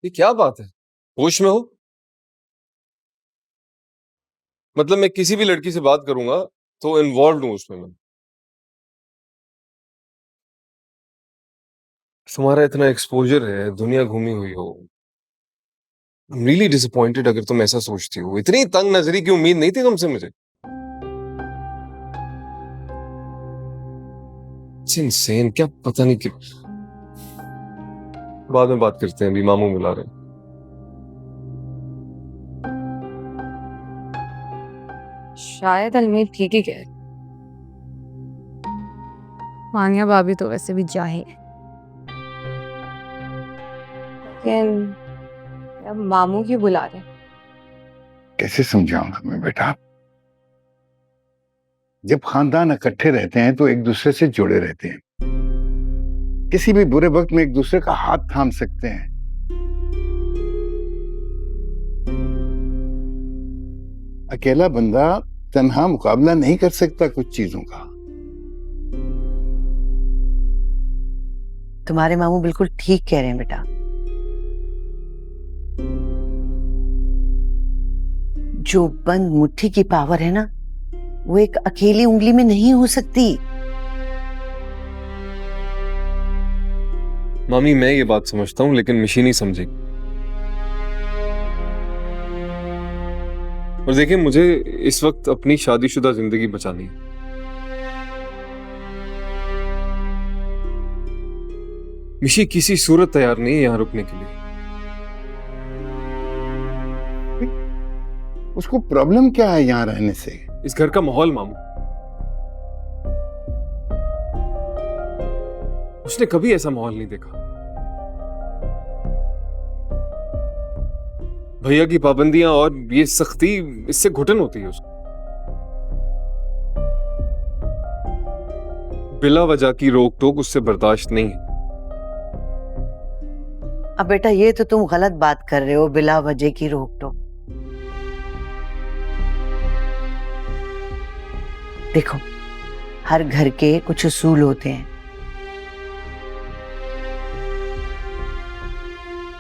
ये क्या बात है? होश में हो? मतलब मैं किसी भी लड़की से बात करूंगा तो इन्वॉल्व हूं उसमें मैं। तुम्हारा इतना एक्सपोजर है, दुनिया घूमी हुई हो। I'm really disappointed अगर तुम ऐसा सोचती हो। इतनी तंग नजरी की उम्मीद नहीं थी तुमसे मुझे। It's insane, क्या पता नहीं क्यों। बाद में बात करते हैं, अभी मामू मिला रहे हैं। शायद अलमीर ठीक ही कह रही। मानिया भाभी तो वैसे भी जाहिल है, लेकिन अब मामू क्यों बुला रहे? कैसे समझाऊंगा मैं बेटा? जब खानदान इकट्ठे रहते हैं तो एक दूसरे से जुड़े रहते हैं, किसी भी बुरे वक्त में एक दूसरे का हाथ थाम सकते हैं। अकेला बंदा तन्हा मुकाबला नहीं कर सकता कुछ चीजों का। तुम्हारे मामू बिल्कुल ठीक कह रहे हैं बेटा। जो बंद मुट्ठी की पावर है ना, वो एक अकेली उंगली में नहीं हो सकती। मामी, मैं ये बात समझता हूँ, लेकिन मिशी नहीं समझेगी। और देखिए, मुझे इस वक्त अपनी शादीशुदा जिंदगी बचानी है। मिशी किसी सूरत तैयार नहीं है यहाँ रुकने के लिए। उसको प्रॉब्लम क्या है यहाँ रहने से? इस घर का माहौल मामू। उसने कभी ऐसा माहौल नहीं देखा। भैया की पाबंदियां और ये सख्ती, इससे घुटन होती है उसको। बिला वजह की रोक टोक उससे बर्दाश्त नहीं है। अब बेटा, ये तो तुम गलत बात कर रहे हो, बिला वजह की रोक टोक। देखो, हर घर के कुछ उसूल होते हैं।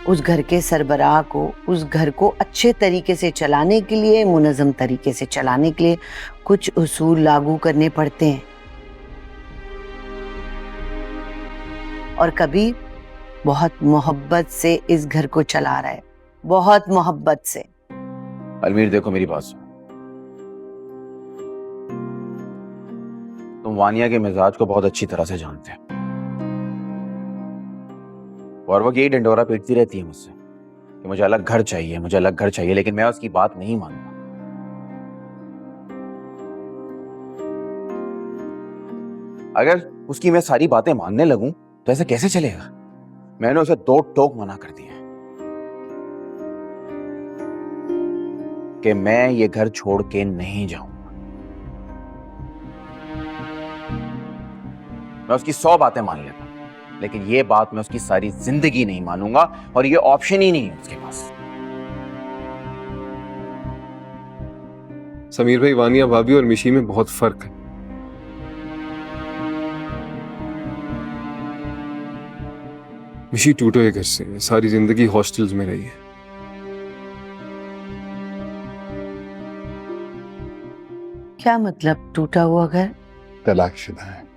उस घर के सरबराह को उस घर को अच्छे तरीके से चलाने के लिए, मुनज़्ज़म तरीके से चलाने के लिए कुछ उसूल लागू करने पड़ते हैं। और कभी बहुत मोहब्बत से इस घर को चला रहा है, बहुत मोहब्बत से। अलमीर, देखो मेरी बात सुन। तुम वानिया के मिजाज को बहुत अच्छी तरह से जानते हो, और वो यही डंडोरा पीटती रहती है मुझसे कि मुझे अलग घर चाहिए, मुझे अलग घर चाहिए, लेकिन मैं उसकी बात नहीं मानता। अगर उसकी मैं सारी बातें मानने लगूं तो ऐसा कैसे चलेगा? मैंने उसे दो टोक मना कर दिया कि मैं ये घर छोड़ के नहीं जाऊंगा। मैं उसकी 100 बातें मान लेता, लेकिन ये बात मैं उसकी सारी जिंदगी नहीं मानूंगा, और ये ऑप्शन ही नहीं है उसके पास। समीर भाई, वानिया भाभी और मिशी में बहुत फर्क है। मिशी टूटे हुए घर से सारी जिंदगी हॉस्टल्स में रही है। क्या मतलब टूटा हुआ घर? तलाकशुदा है।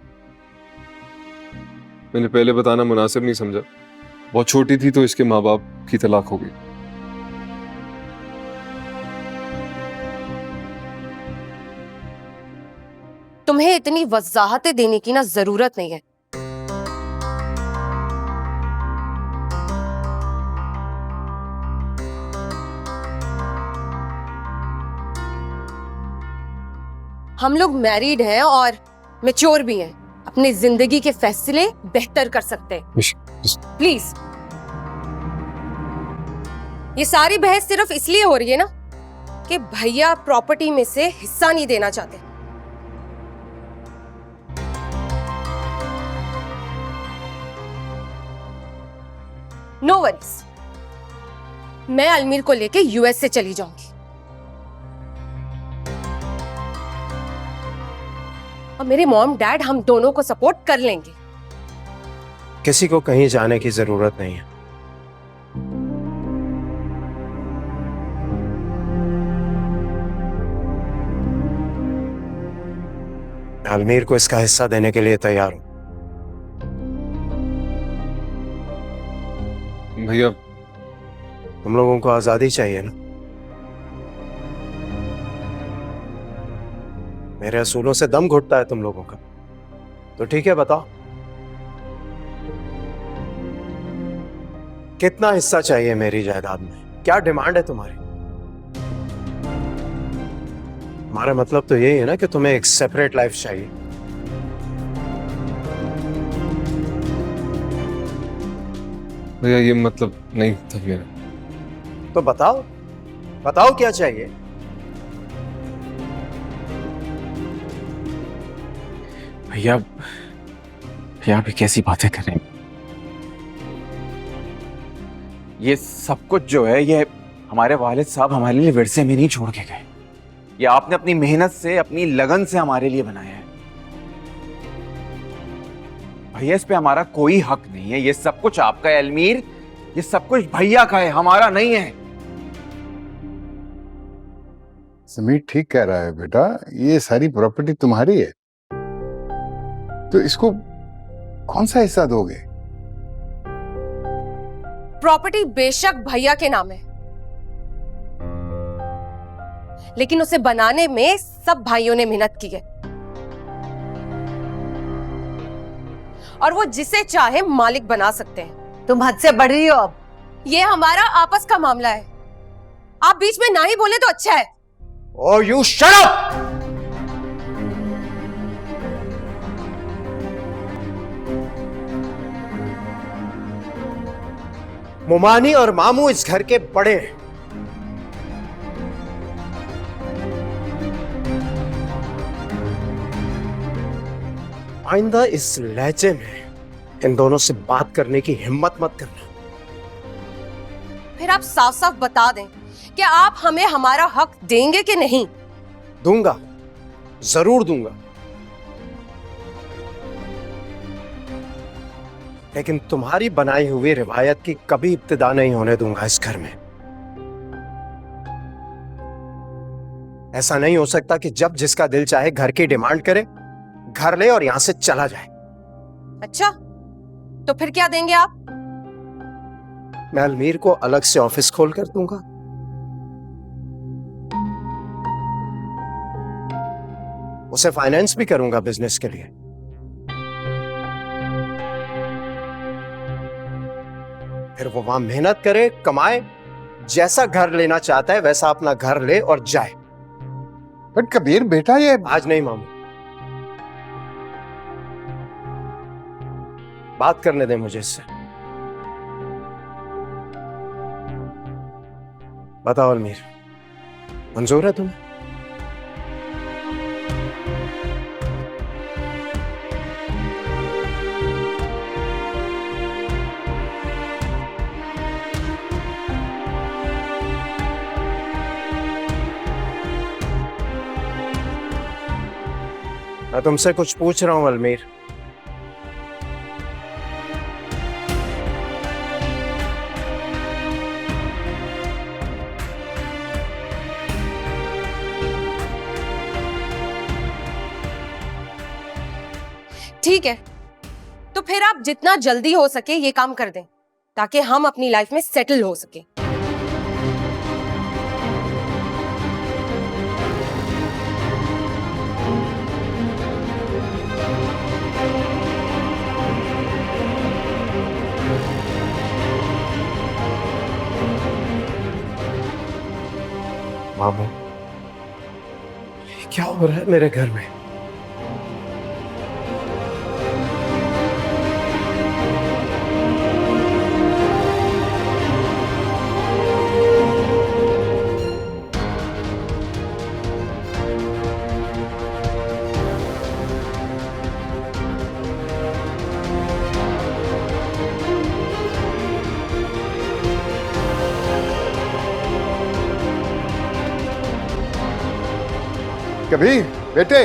मैंने पहले बताना मुनासिब नहीं समझा। बहुत छोटी थी तो इसके माँ बाप की तलाक हो गई। तुम्हें इतनी वजाहतें देने की ना जरूरत नहीं है। हम लोग मैरिड हैं और मैच्योर भी हैं, अपनी जिंदगी के फैसले बेहतर कर सकते हैं। प्लीज, ये सारी बहस सिर्फ इसलिए हो रही है ना कि भैया प्रॉपर्टी में से हिस्सा नहीं देना चाहते। नो वरीज, मैं अलमीर को लेके यूएस से चली जाऊंगी और मेरे मॉम डैड हम दोनों को सपोर्ट कर लेंगे। किसी को कहीं जाने की जरूरत नहीं है। अलमीर को इसका हिस्सा देने के लिए तैयार हूं। भैया तुम लोगों को आजादी चाहिए ना? मेरे असूलों से दम घुटता है तुम लोगों का, तो ठीक है, बताओ कितना हिस्सा चाहिए मेरी जायदाद में? क्या डिमांड है तुम्हारी? हमारा मतलब तो यही है ना कि तुम्हें एक सेपरेट लाइफ चाहिए। भैया ये मतलब नहीं था मेरा। तो बताओ, बताओ क्या चाहिए? भैया भैया भी कैसी बातें कर रहे हैं? ये सब कुछ जो है ये हमारे वालिद साहब हमारे लिए विरसे में नहीं छोड़ के गए। ये आपने अपनी मेहनत से, अपनी लगन से हमारे लिए बनाया है। भैया इस पे हमारा कोई हक नहीं है। ये सब कुछ आपका है अलमीर, ये सब कुछ भैया का है, हमारा नहीं है। समीर ठीक कह रहा है बेटा, ये सारी प्रॉपर्टी तुम्हारी है, तो इसको कौन सा हिस्सा दोगे? प्रॉपर्टी बेशक भैया के नाम है, लेकिन उसे बनाने में सब भाइयों ने मेहनत की है, और वो जिसे चाहे मालिक बना सकते हैं। तुम हद से बढ़ रही हो अब। ये हमारा आपस का मामला है, आप बीच में ना ही बोले तो अच्छा है। Oh, you shut up! मुमानी और मामू इस घर के बड़े हैं। आइंदा इस लहजे में इन दोनों से बात करने की हिम्मत मत करना। फिर आप साफ साफ बता दें कि आप हमें हमारा हक देंगे कि नहीं। दूंगा, जरूर दूंगा, लेकिन तुम्हारी बनाई हुई रिवायत की कभी इब्तिदा नहीं होने दूंगा इस घर में। ऐसा नहीं हो सकता कि जब जिसका दिल चाहे घर की डिमांड करे, घर ले और यहां से चला जाए। अच्छा, तो फिर क्या देंगे आप? मैं अलमीर को अलग से ऑफिस खोल कर दूंगा। उसे फाइनेंस भी करूंगा बिजनेस के लिए। फिर वो वहां मेहनत करे, कमाए, जैसा घर लेना चाहता है वैसा अपना घर ले और जाए। बट कबीर बेटा, ये आज नहीं मामू, बात करने दे मुझे इससे। बताओ अलमीर, मंजूर है तुम्हें? मैं तुमसे कुछ पूछ रहा हूं अलमीर। ठीक है, तो फिर आप जितना जल्दी हो सके ये काम कर दें, ताकि हम अपनी लाइफ में सेटल हो सके। मामू, क्या हो रहा है मेरे घर में? कबीर बेटे,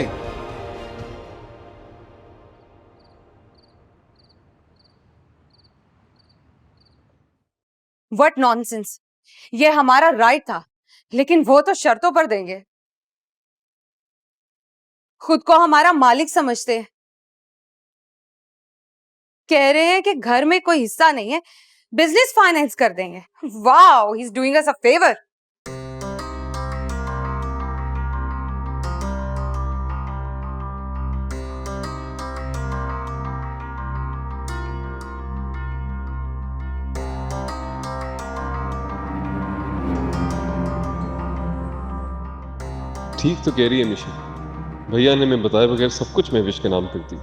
व्हाट नॉनसेंस। ये हमारा राइट था, लेकिन वो तो शर्तों पर देंगे। खुद को हमारा मालिक समझते हैं, कह रहे हैं कि घर में कोई हिस्सा नहीं है, बिजनेस फाइनेंस कर देंगे। Wow, he is doing us a favour. ठीक तो कह रही है मिशी, भैया ने मैं बताए बगैर सब कुछ महविश के नाम कर दी।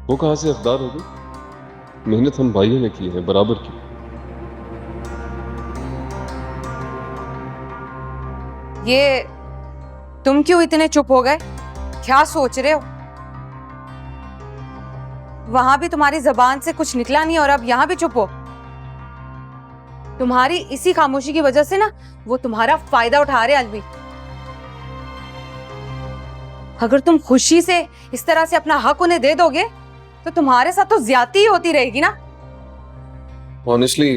वो कहां से हकदार हो गई? मेहनत हम भाइयों ने की है, बराबर की। ये तुम क्यों इतने चुप हो गए? क्या सोच रहे हो? वहां भी तुम्हारी जबान से कुछ निकला नहीं और अब यहां भी चुप हो। तुम्हारी इसी खामोशी की वजह से ना वो तुम्हारा फायदा उठा रहे अलवी। अगर तुम खुशी से इस तरह से अपना हक उन्हें दे दोगे तो तुम्हारे साथ तो ज्यादती ही होती रहेगी ना। ऑनेस्टली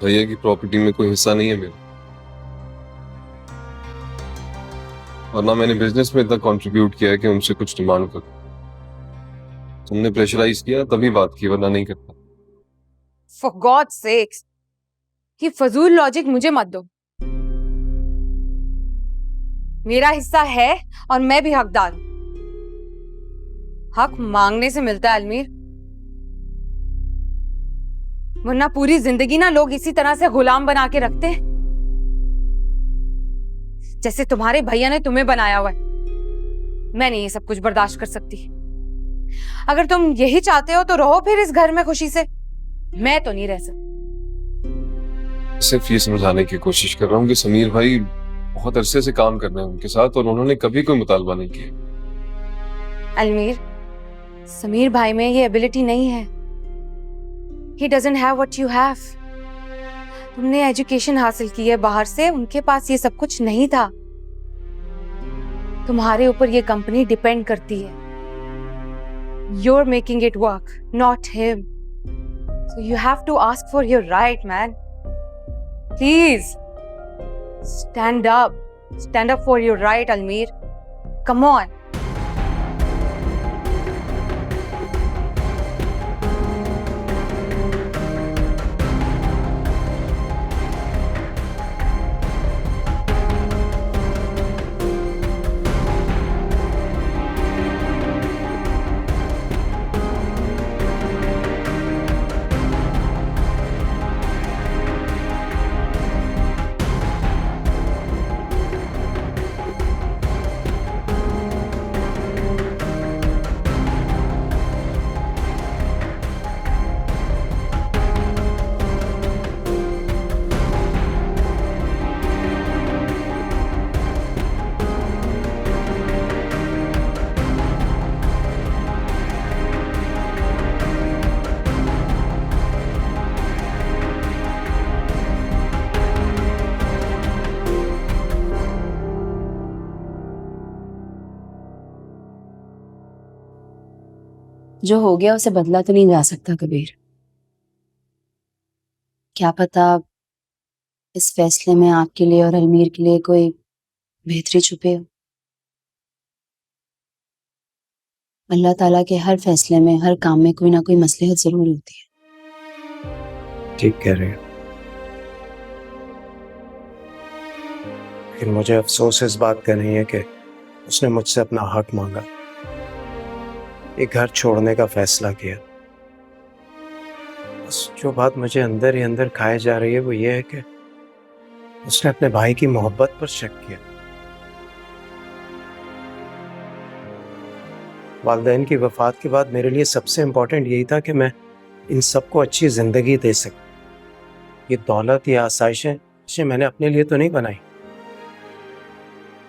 भैया की प्रॉपर्टी में कोई हिस्सा नहीं है मेरा, और ना मैंने बिजनेस में इतना कंट्रीब्यूट किया है कि उनसे कुछ डिमांड करूं। तुमने प्रेशराइज किया तभी बात की, वरना नहीं करता। फॉर गॉड सेक्स, ये फजूल लॉजिक मुझे मत दो। मेरा हिस्सा है और मैं भी हकदार हूं। हक मांगने से मिलता है अलमीर, वरना पूरी जिंदगी ना लोग इसी तरह से गुलाम बना के रखते हैं, जैसे तुम्हारे भैया ने तुम्हें बनाया हुआ है। मैं नहीं ये सब कुछ बर्दाश्त कर सकती। अगर तुम यही चाहते हो तो रहो फिर इस घर में खुशी से, मैं तो नहीं रह सकती। सिर्फ ये समझाने की कोशिश कर रहा हूँ कि समीर भाई बहुत अरसे से काम कर रहे हैं उनके साथ, और उन्होंने कभी कोई मुतालबा नहीं किया। अलमीर, समीर भाई में ये एबिलिटी नहीं है। He doesn't have what you have. तुमने एजुकेशन हासिल की है बाहर से, उनके पास ये सब कुछ नहीं था। तुम्हारे ऊपर ये कंपनी डिपेंड करती है। You're making it work, not him. So you have to ask for your right, man. Please, stand up. Stand up for your right, Almir. Come on. जो हो गया उसे बदला तो नहीं जा सकता कबीर। क्या पता इस फैसले में आपके लिए और अलमीर के लिए कोई बेहतरी छुपे हो। अल्लाह ताला के हर फैसले में, हर काम में कोई ना कोई मसलहत जरूर होती है। ठीक कह रहे हैं, लेकिन मुझे अफसोस इस बात का नहीं है कि उसने मुझसे अपना हक मांगा, एक घर छोड़ने का फैसला किया। बस जो बात मुझे अंदर ही अंदर खाए जा रही है वो ये है कि उसने अपने भाई की मोहब्बत पर शक किया। वालिदैन की वफात के बाद मेरे लिए सबसे इम्पोर्टेंट यही था कि मैं इन सबको अच्छी ज़िंदगी दे सकूं। ये दौलत या आसाइशें मैंने अपने लिए तो नहीं बनाई,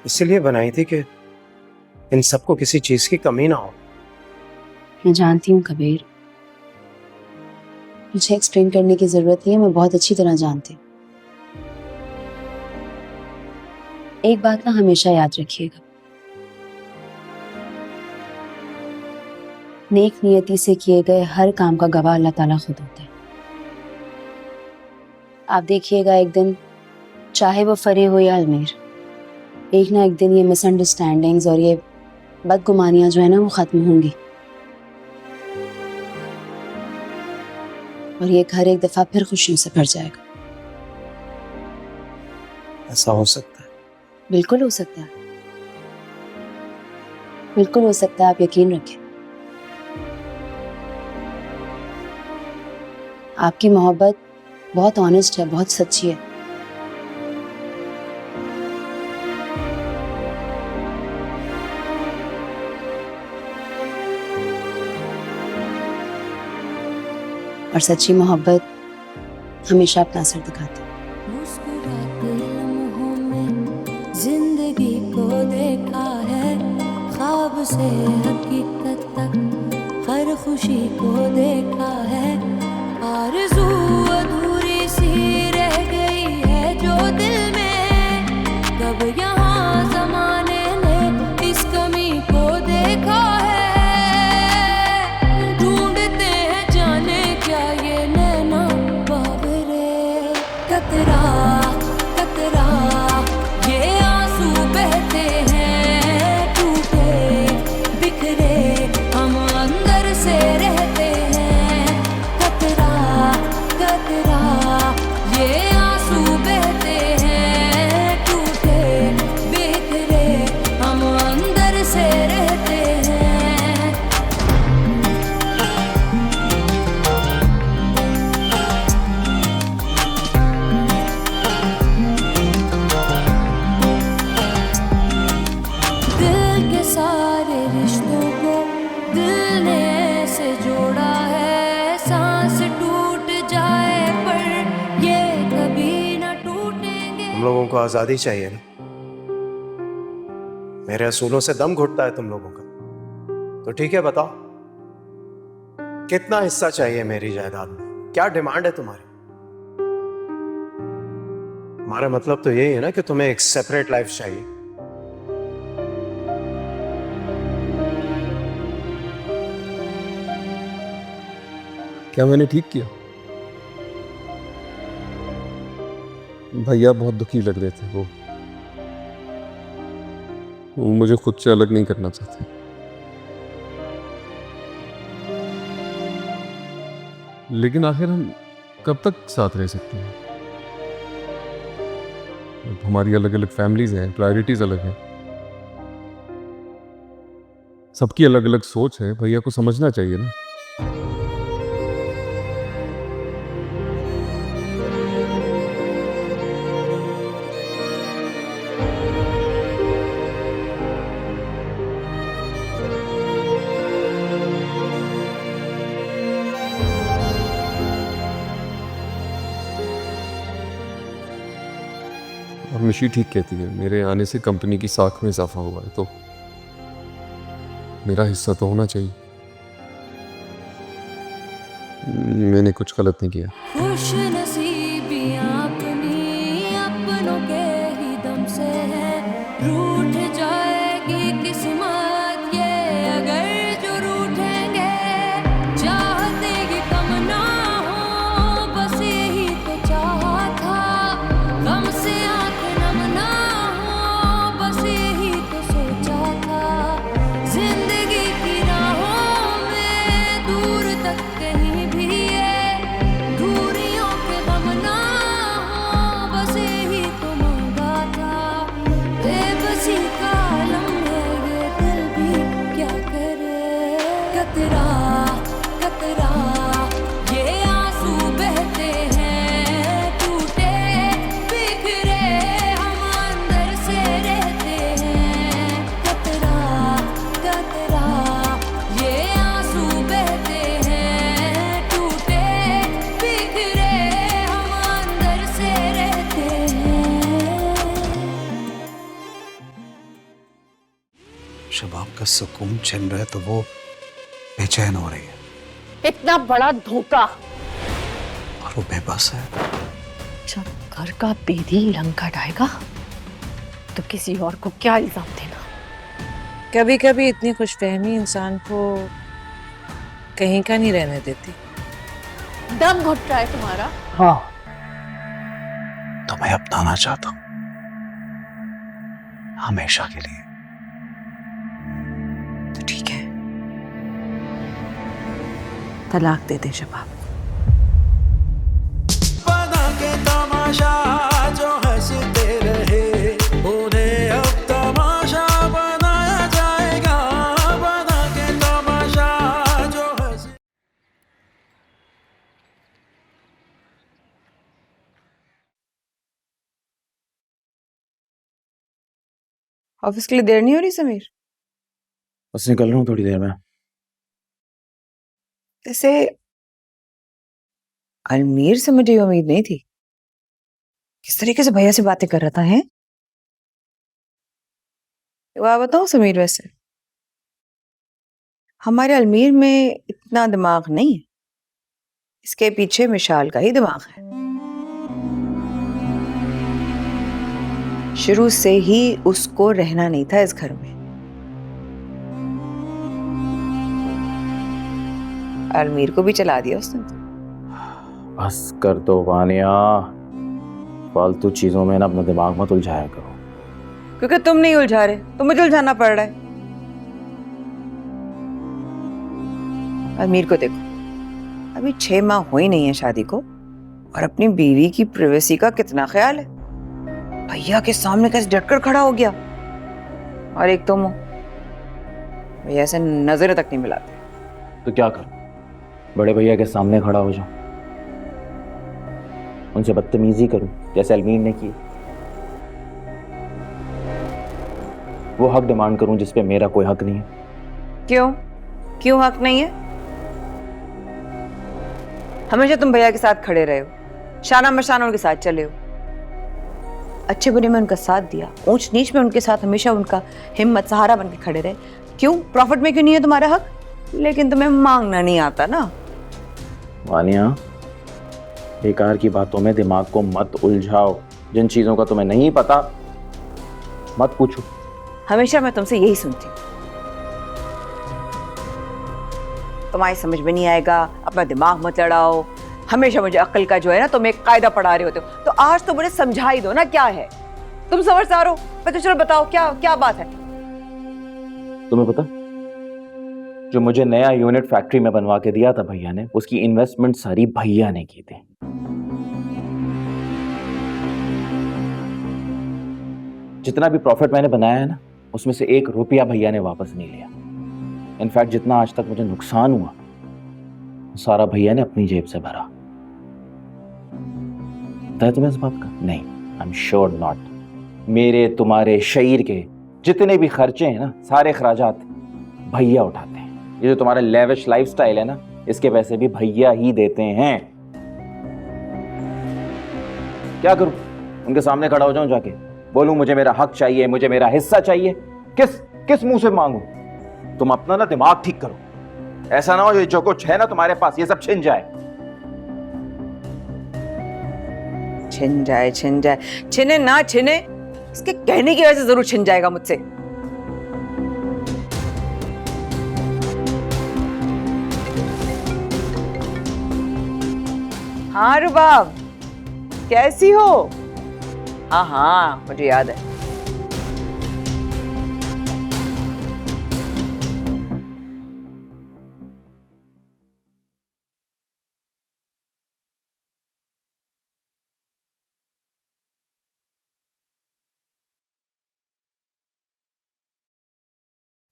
इसीलिए बनाई थी कि इन सबको किसी चीज़ की कमी ना हो। मैं जानती हूँ कबीर, मुझे एक्सप्लेन करने की जरूरत नहीं है, मैं बहुत अच्छी तरह जानती हूँ। एक बात ना हमेशा याद रखिएगा, नेक नियति से किए गए हर काम का गवाह अल्लाह ताला खुद होता है। आप देखिएगा एक दिन, चाहे वो फरे हो या अलमीर, एक ना एक दिन ये मिसअंडरस्टैंडिंग्स और ये बदगुमानियां जो है ना वो खत्म होंगी और ये घर एक दफा फिर खुशियों से भर जाएगा। ऐसा हो सकता है? बिल्कुल हो सकता है, बिल्कुल हो सकता है, आप यकीन रखें। आपकी मोहब्बत बहुत ऑनेस्ट है, बहुत सच्ची है। और सच्ची मोहब्बत हमेशा अपना असर दिखाती है। मुस्कुराते लम्हों में जिंदगी को देखा है, ख्वाब से हकीकत तक हर खुशी को देखा है। आरज़ू अधूरी सी रह गई है जो दिल में, कब यहाँ ज़माने ने इस कमी को देखा है। ढूंढते हैं जाने क्या ये नैना बावरे, कतरा कतरा ये आंसू बहते हैं, टूटे बिखरे हम अंदर से रहते हैं। कतरा कतरा ये आंसू बहते हैं, टूटे बिखरे हम अंदर से रहते हैं। दिल के सारे रिश्तों को दिल ने ऐसे जोड़ा है, सांस टूट जाए पर ये कभी न टूटेंगे। तुम लोगों को आजादी चाहिए ना? मेरे असूलों से दम घुटता है तुम लोगों का, तो ठीक है, बताओ कितना हिस्सा चाहिए मेरी जायदाद में? क्या डिमांड है तुम्हारी? हमारा मतलब तो यही है ना कि तुम्हें एक सेपरेट लाइफ चाहिए। क्या मैंने ठीक किया? भैया बहुत दुखी लग रहे थे, वो मुझे खुद से अलग नहीं करना चाहते। लेकिन आखिर हम कब तक साथ रह सकते हैं? अब हमारी अलग अलग फैमिलीज हैं, प्रायोरिटीज अलग हैं, सबकी अलग अलग सोच है। भैया को समझना चाहिए ना। और मिशी ठीक कहती है, मेरे आने से कंपनी की साख में इजाफा हुआ है, तो मेरा हिस्सा तो होना चाहिए। मैंने कुछ गलत नहीं किया। खुश नसीबियां अपनी अपनों के ही दम से है, रूठ जाएगी किस्मत ये अगर जो रूठेंगे। चाहते ये कम ना हो, बस यही तो चाहा था, गम से आंख नम ना हो, बस यही तो सोचा था। जिंदगी की राहों में दूर तक कहीं भी है, दूरियों के गम ना हो, बस यही तो मांगा था। बेबसी का आलम है ये दिल भी क्या करे। कतरा कतरा ये आंसू बहते हैं, टूटे बिखरे हम अंदर से रहते हैं। कतरा कतरा ये आंसू बहते हैं, टूटे बिखरे हम अंदर से रहते हैं। जब आपका सुकून छिन रहा है तो वो बेचैन हो रही है इतना बड़ा धोखा। और वो बेबस है। जब घर का बेदी लंका डालेगा तो किसी और को क्या इल्जाम देना। कभी कभी इतनी खुशफहमी इंसान को कहीं का नहीं रहने देती। दम घुट रहा है तुम्हारा। हाँ, तुम्हें अपनाना चाहता हूं हमेशा के लिए। तलाक दे दे शबाब। बना के तमाशा जो हंसते रहे उन्हें अब तमाशा बनाया जाएगा। बना के तमाशा जो हंस ऑफिस के लिए देर नहीं हो रही समीर? बस निकल रहा हूँ थोड़ी देर में। जैसे अलमीर से मुझे ये उम्मीद नहीं थी। किस तरीके से भैया से बातें कर रहा था है? वाह बताओ समीर, वैसे हमारे अलमीर में इतना दिमाग नहीं है, इसके पीछे मिशाल का ही दिमाग है। शुरू से ही उसको रहना नहीं था इस घर में। अलमीर को भी चला दिया उसने। बस कर दो वानिया, फालतू चीजों में ना अपना दिमाग मत उलझाया करो। क्योंकि तुम नहीं उलझा रहे तो मुझे उलझाना पड़ रहा है। अलमीर को देखो, अभी 6 माह हो ही नहीं है शादी को, और अपनी बीवी की प्राइवेसी का कितना ख्याल है। भैया के सामने कैसे डटकर खड़ा हो गया। और एक तुम हो, भैया से नजरें तक नहीं मिलाते। तो क्या करूं, बड़े भैया के सामने खड़ा हो जाऊं, उनसे बदतमीजी करूं जैसे अलमीर ने की, वो हक डिमांड करूं जिस पे मेरा कोई हक नहीं है? क्यों हक नहीं है? हमेशा तुम भैया के साथ खड़े रहे हो, शाना मशाना उनके साथ चले हो, अच्छे बुरे में उनका साथ दिया, ऊंच नीच में उनके साथ हमेशा उनका हिम्मत सहारा बन के खड़े रहे। क्यों प्रॉफिट में क्यों नहीं है तुम्हारा हक? लेकिन तुम्हें मांगना नहीं आता ना। वानिया, बेकार की बातों में दिमाग को मत उलझाओ। जिन चीजों का तुम्हें नहीं पता मत पूछो। हमेशा मैं तुमसे यही सुनती हूँ, तुम्हारी समझ में नहीं आएगा, अपना दिमाग मत लड़ाओ। हमेशा मुझे अक्ल का जो है ना तुम एक कायदा पढ़ा रहे होते हो। तो आज तो मुझे समझा ही दो ना, क्या है? तुम समझदार हो, तो चलो बताओ क्या बात है? तुम्हें पता, जो मुझे नया यूनिट फैक्ट्री में बनवा के दिया था भैया ने, उसकी इन्वेस्टमेंट सारी भैया ने की थी। जितना भी प्रॉफिट मैंने बनाया है ना, उसमें से 1 रुपया भैया ने वापस नहीं लिया। इनफैक्ट जितना आज तक मुझे नुकसान हुआ सारा भैया ने अपनी जेब से भरा। पता है तुम्हें इस बात का? नहीं, आई एम श्योर नॉट। मेरे तुम्हारे शरीर के जितने भी खर्चे हैं ना, सारे खर्चात भैया उठाते हैं। ये जो तुम्हारा लेविश लाइफस्टाइल है ना, इसके पैसे भी भैया ही देते हैं। क्या करूं, उनके सामने खड़ा हो जाऊं, जाके बोलूं मुझे मेरा हक चाहिए, मुझे मेरा हिस्सा चाहिए? किस मुंह से मांगू? तुम अपना ना दिमाग ठीक करो, ऐसा ना हो ये जो कुछ है ना तुम्हारे पास ये सब छिन जाए। छिने ना छिने, इसके कहने की वजह से जरूर छिन जाएगा मुझसे। हाँ रुबाब, कैसी हो? हाँ मुझे याद है।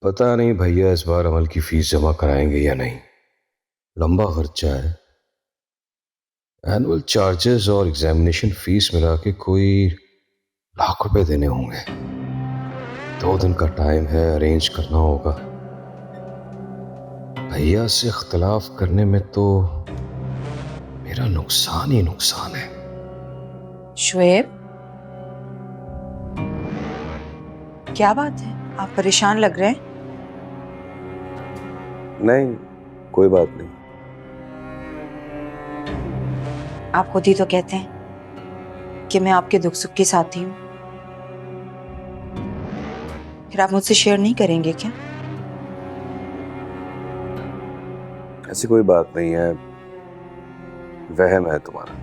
पता नहीं भैया इस बार अमल की फीस जमा कराएंगे या नहीं। लंबा खर्चा है, एनुअल चार्जेस और एग्जामिनेशन फीस मिला के कोई लाख रुपए देने होंगे। 2 दिन का टाइम है, अरेंज करना होगा। भैया से इख्तिलाफ करने में तो मेरा नुकसान ही नुकसान है। शुएब, क्या बात है? आप परेशान लग रहे हैं। नहीं, कोई बात नहीं। आप खुद ही तो कहते हैं कि मैं आपके दुख सुख के साथी हूँ, फिर आप मुझसे शेयर नहीं करेंगे क्या? ऐसी कोई बात नहीं है, वहम है तुम्हारा।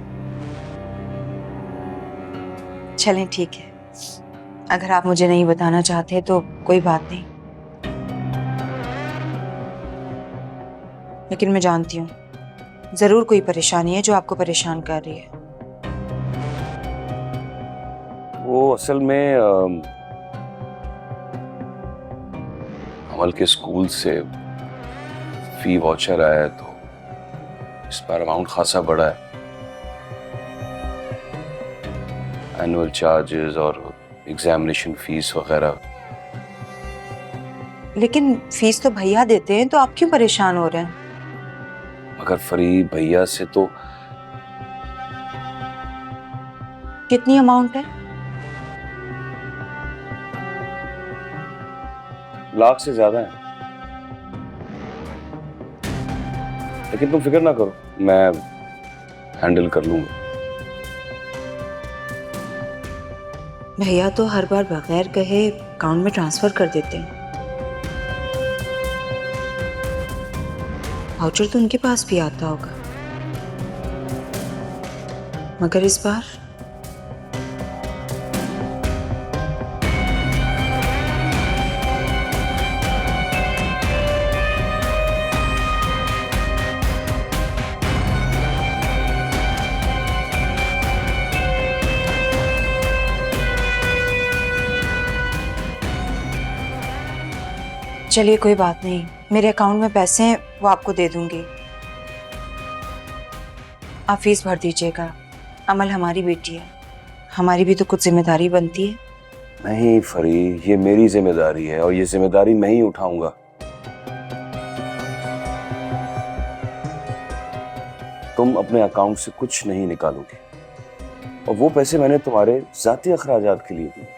चलें ठीक है, अगर आप मुझे नहीं बताना चाहते तो कोई बात नहीं, लेकिन मैं जानती हूँ जरूर कोई परेशानी है जो आपको परेशान कर रही है। वो असल में अमल के स्कूल से फी वाउचर आया है, तो इस बार अमाउंट खासा बड़ा है। एनुअल चार्जेस और एग्जामिनेशन फीस वगैरह। लेकिन फीस तो भैया देते हैं, तो आप क्यों परेशान हो रहे हैं? मगर फरीब भैया से तो कितनी अमाउंट है? लाख से ज्यादा है। लेकिन तुम फिक्र ना करो, मैं हैंडल कर लूंगा। भैया तो हर बार बगैर कहे अकाउंट में ट्रांसफर कर देते हैं। वाउचर तो उनके पास भी आता होगा, मगर इस बार चलिए कोई बात नहीं, मेरे अकाउंट में पैसे हैं, वो आपको दे दूंगी। आप फीस भर दीजिएगा। अमल हमारी बेटी है, हमारी भी तो कुछ जिम्मेदारी बनती है। नहीं फरी, ये मेरी जिम्मेदारी है और ये जिम्मेदारी मैं ही उठाऊंगा। तुम अपने अकाउंट से कुछ नहीं निकालोगे और वो पैसे मैंने तुम्हारे जाती अखराजात के लिए दिए।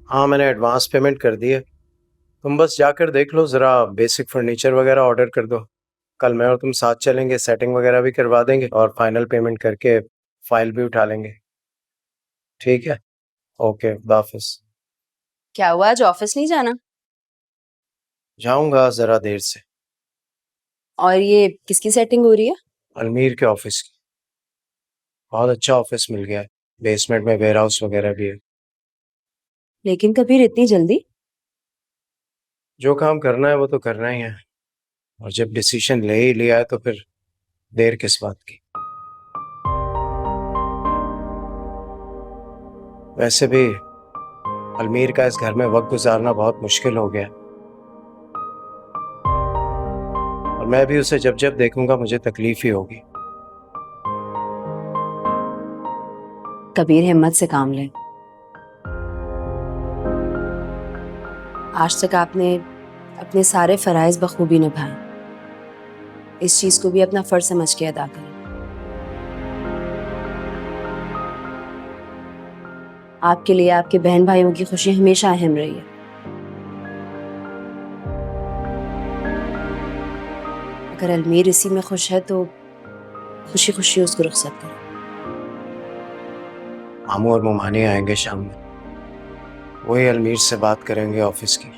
हाँ, मैंने एडवांस पेमेंट कर दी है। तुम बस जाकर देख लो, ज़रा बेसिक फर्नीचर वगैरह ऑर्डर कर दो। कल मैं और तुम साथ चलेंगे, सेटिंग वगैरह भी करवा देंगे और फाइनल पेमेंट करके फाइल भी उठा लेंगे। ठीक है? ओके, खुदा हाफिज़। क्या हुआ, आज ऑफिस नहीं जाना? जाऊंगा ज़रा देर से। और ये किसकी सेटिंग हो रही है? अलमीर के ऑफिस की। बहुत अच्छा ऑफिस मिल गया है, बेसमेंट में वेयर हाउस वगैरह भी है। लेकिन कबीर, इतनी जल्दी? जो काम करना है वो तो करना ही है, और जब डिसीजन ले ही लिया है तो फिर देर किस बात की। वैसे भी अलमीर का इस घर में वक्त गुजारना बहुत मुश्किल हो गया, और मैं भी उसे जब जब देखूंगा मुझे तकलीफ ही होगी। कबीर, हिम्मत से काम लें। आज तक आपने अपने सारे फराइज बखूबी निभाए। इस चीज को भी अपना फर्ज समझ के अदा करें। आपके लिए आपके बहन भाइयों की खुशी हमेशा अहम रही है। अगर अलमीर इसी में खुश है तो खुशी खुशी उसको रुखसत करें। मामू और मुमानी आएंगे शाम में, वही अलमीर से बात करेंगे ऑफिस की।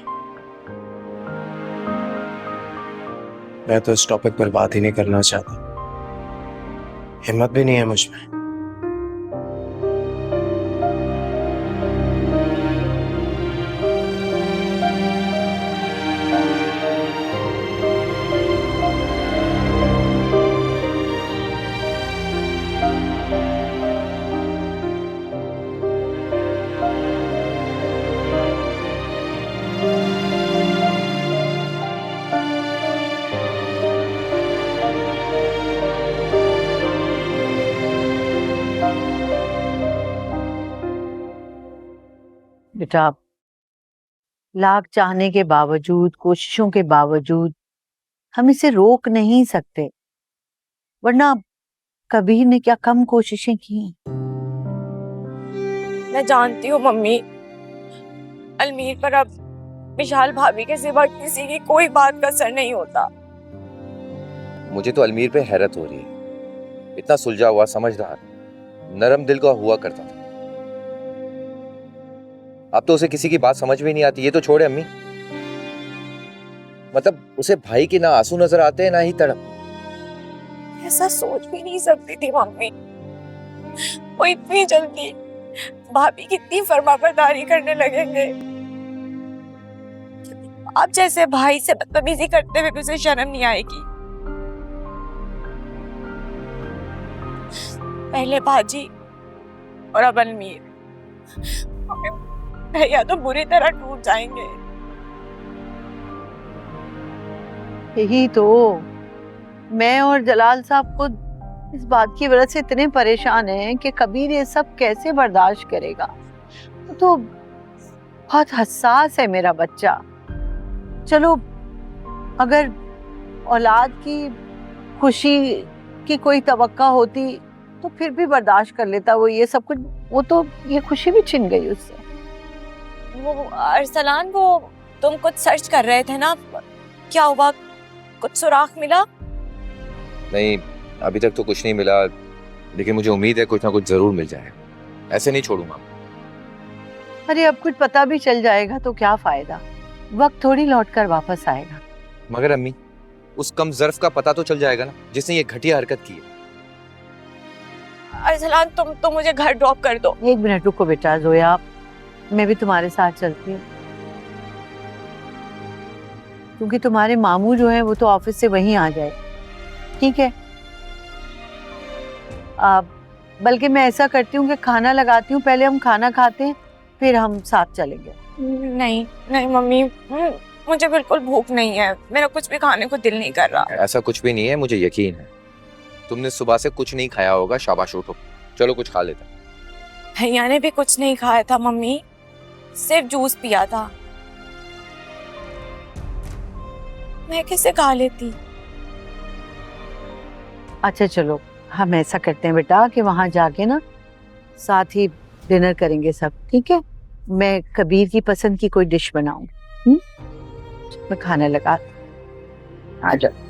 मैं तो इस टॉपिक पर बात ही नहीं करना चाहता, हिम्मत भी नहीं है मुझ में। बेटा, लाख चाहने के बावजूद, कोशिशों के बावजूद हम इसे रोक नहीं सकते, वरना कबीर ने क्या कम कोशिशें की हैं। मैं जानती हूँ मम्मी, अलमीर पर अब विशाल भाभी के सिवा किसी की कोई बात का असर नहीं होता। मुझे तो अलमीर पे हैरत हो रही है, इतना सुलझा हुआ समझदार, नरम दिल का हुआ करता था। अब तो उसे किसी की बात समझ भी नहीं आती। ये तो छोड़े अम्मी, मतलब उसे भाई के ना आंसू नजर आते हैं ना ही तड़प। ऐसा सोच भी नहीं सकती थी मम्मी। वो इतनी जल्दी भाभी कितनी फर्माबरदारी करने लगेंगे। आप जैसे भाई से बदतमीजी करते हुए भी उसे शर्म नहीं आएगी। पहले बाजी और अब अलमीर। भैया तो बुरी तरह टूट जाएंगे। यही तो, मैं और जलाल साहब को इस बात की वजह से इतने परेशान हैं कि कबीर ये सब कैसे बर्दाश्त करेगा। वो तो बहुत हसास है मेरा बच्चा। चलो अगर औलाद की खुशी की कोई तवक्का होती तो फिर भी बर्दाश्त कर लेता वो ये सब कुछ। वो तो ये खुशी भी छिन गई उससे। वो अरसलान, वो तुम कुछ सर्च कर रहे थे ना, क्या हुआ? कुछ सुराग मिला? नहीं, अभी तक तो कुछ नहीं मिला, लेकिन मुझे उम्मीद है कुछ ना कुछ जरूर मिल जाएगा। ऐसे नहीं छोड़ूंगा। अरे अब कुछ पता भी चल जाएगा तो क्या फायदा, वक्त थोड़ी लौट कर वापस आएगा। मगर अम्मी, उस कम ज़र्फ का पता तो चल जाएगा ना जिसने ये घटिया हरकत की है। अरसलान, तुम तो मुझे घर ड्रॉप कर दो। 1 मिनट रुको बेटा जोया, मैं भी तुम्हारे साथ चलती हूँ, क्योंकि तुम्हारे मामू जो है वो तो ऑफिस से वहीं आ जाए। ठीक है, बल्कि मैं ऐसा करती हूँ कि खाना लगाती हूँ, पहले हम खाना खाते हैं फिर हम साथ चलेंगे। नहीं नहीं मम्मी, मुझे बिल्कुल भूख नहीं है। मेरा कुछ भी खाने को दिल नहीं कर रहा। ऐसा कुछ भी नहीं है, मुझे यकीन है। तुमने सुबह से कुछ नहीं खाया होगा। शाबाश, उठो, चलो कुछ खा लेते हैं। भैया ने भी कुछ नहीं खाया था मम्मी, सिर्फ जूस पिया था। मैं कैसे खा लेती? अच्छा चलो, हम ऐसा करते हैं बेटा कि वहां जाके ना साथ ही डिनर करेंगे सब। ठीक है, मैं कबीर की पसंद की कोई डिश बनाऊंगी। मैं खाना लगा। आ जाओ।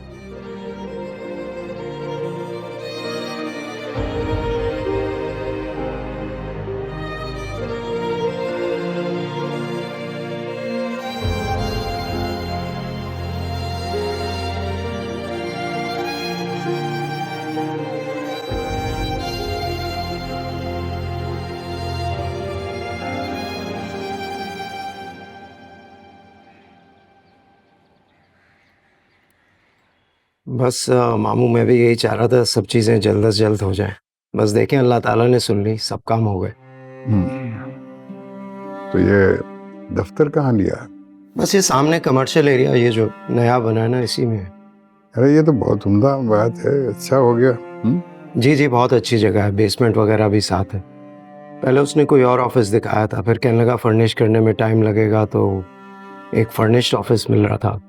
बस मामू, मैं भी यही चाह रहा था सब चीज़ें जल्द से जल्द हो जाएं। बस देखें, अल्लाह ताला ने सुन ली, सब काम हो गए। तो ये दफ्तर कहाँ लिया? बस ये सामने कमर्शियल एरिया, ये जो नया बना है ना, इसी में है। अरे ये तो बहुत उम्दा बात है, अच्छा हो गया। जी जी, बहुत अच्छी जगह है, बेसमेंट वगैरह भी साथ है। पहले उसने कोई और ऑफिस दिखाया था, फिर कहने लगा फर्निश करने में टाइम लगेगा, तो एक फर्निश्ड ऑफिस मिल रहा था,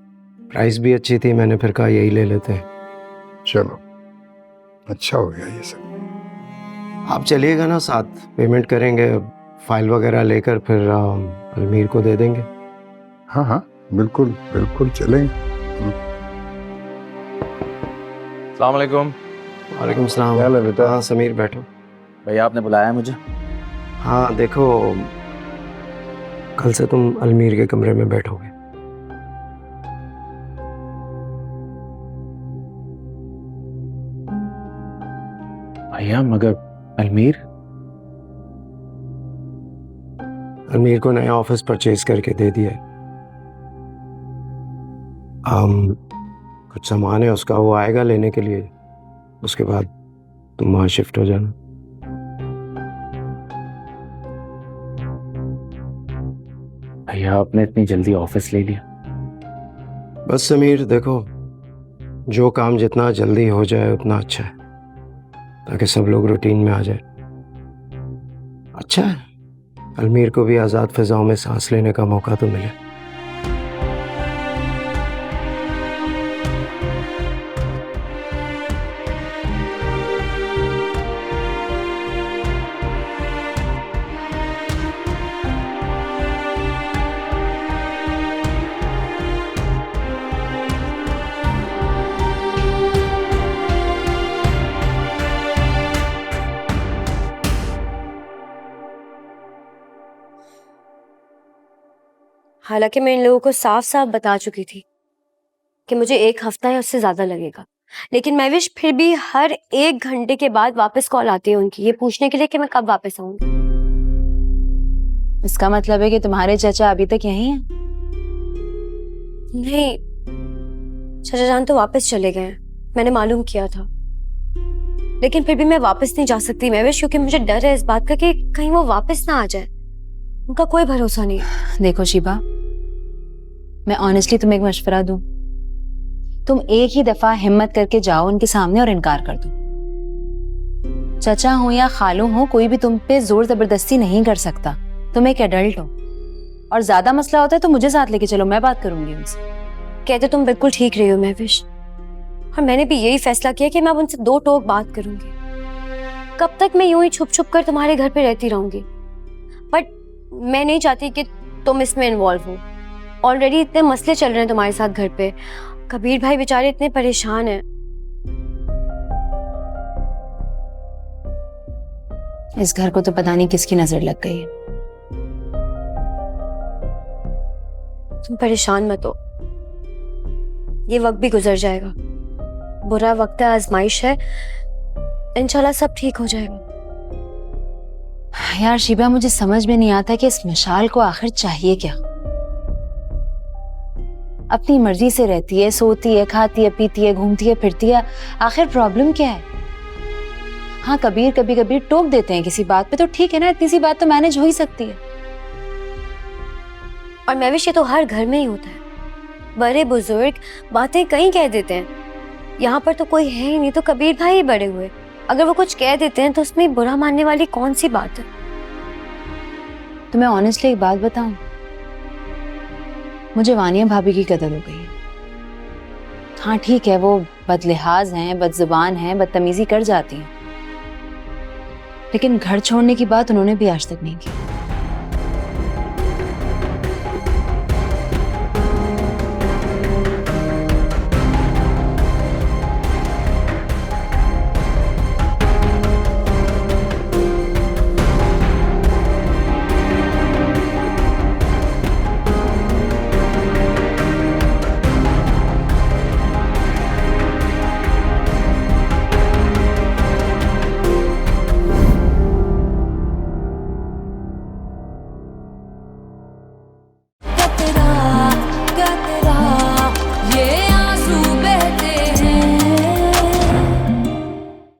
प्राइस भी अच्छी थी। मैंने फिर कहा यही ले लेते हैं। चलो अच्छा हो गया ये सब। आप चलिएगा ना साथ, पेमेंट करेंगे, फाइल वगैरह लेकर फिर अलमीर को दे देंगे। हाँ हाँ, बिल्कुल बिल्कुल चलेंगे। अस्सलाम वालेकुम। वालेकुम सलाम। क्या हाल है बेटा? हाँ समीर, बैठो। भैया आपने बुलाया मुझे? हाँ देखो, कल से तुम अलमीर के कमरे में बैठोगे। भैया मगर अलमीर? अलमीर को नया ऑफिस परचेज करके दे दिया है। कुछ सामान है उसका, वो आएगा लेने के लिए, उसके बाद तुम वहाँ शिफ्ट हो जाना। भैया आपने इतनी जल्दी ऑफिस ले लिया? बस समीर देखो, जो काम जितना जल्दी हो जाए उतना अच्छा है, ताकि सब लोग रूटीन में आ जाए। अच्छा है, अलमीर को भी आज़ाद फिजाओं में सांस लेने का मौका तो मिले। हालांकि मैं इन लोगों को साफ साफ बता चुकी थी कि मुझे 1 हफ्ता या उससे ज्यादा लगेगा, लेकिन महविश फिर भी हर 1 घंटे के बाद वापस कॉल आती है उनकी, ये पूछने के लिए कि मैं कब वापस आऊंगी। इसका मतलब है कि तुम्हारे चाचा अभी तक यहीं हैं? नहीं, चाचा जान तो वापस चले गए हैं, मैंने मालूम किया था, लेकिन फिर भी मैं वापस नहीं जा सकती महविश, क्योंकि मुझे डर है इस बात का कि कहीं वो वापस ना आ जाए। उनका कोई भरोसा नहीं। देखो शिबा, मैं ऑनेस्टली तुम्हें एक मशवरा दूं, तुम एक ही दफा हिम्मत करके जाओ उनके सामने और इनकार कर दो। चाचा हो या खालू हो, कोई भी तुम पे जोर जबरदस्ती नहीं कर सकता। तुम एक एडल्ट हो, और ज्यादा मसला होता है तो मुझे साथ लेके चलो, मैं बात करूंगी उनसे। कहते तुम बिल्कुल ठीक रही हो महविश, और मैंने भी यही फैसला किया कि मैं अब उनसे 2 टोक बात करूंगी। कब तक मैं यूं ही छुप छुप कर तुम्हारे घर पे रहती रहूंगी? बट मैं नहीं चाहती कि तुम इसमें इन्वॉल्व हो। ऑलरेडी इतने मसले चल रहे हैं तुम्हारे साथ घर पे, कबीर भाई बेचारे इतने परेशान हैं। इस घर को तो पता नहीं किसकी नजर लग गई है। तुम परेशान मत हो, ये वक्त भी गुजर जाएगा। बुरा वक्त है, आजमाइश है, इंशाल्लाह सब ठीक हो जाएगा। यार शिबा, मुझे समझ में नहीं आता कि इस मिशाल को आखिर चाहिए क्या। अपनी मर्जी से रहती है, सोती है, खाती है, पीती है, घूमती है, फिरती है, आखिर प्रॉब्लम क्या है? हाँ, कबीर कभी कभी टोक देते हैं किसी बात पे, तो ठीक है ना, इतनी सी बात तो मैनेज हो ही सकती है। और महविश, ये तो हर घर में ही होता है, बड़े बुजुर्ग बातें कहीं कह देते हैं। यहाँ पर तो कोई है ही नहीं, तो कबीर भाई ही बड़े हुए, अगर वो कुछ कह देते हैं तो उसमें बुरा मानने वाली कौन सी बात है? तो मैं ऑनेस्टली एक बात बताऊं, मुझे वानिया भाभी की कदर हो गई है। हाँ ठीक है, वो बदलिहाज हैं, बदजुबान हैं, बदतमीजी कर जाती हैं, लेकिन घर छोड़ने की बात उन्होंने भी आज तक नहीं की।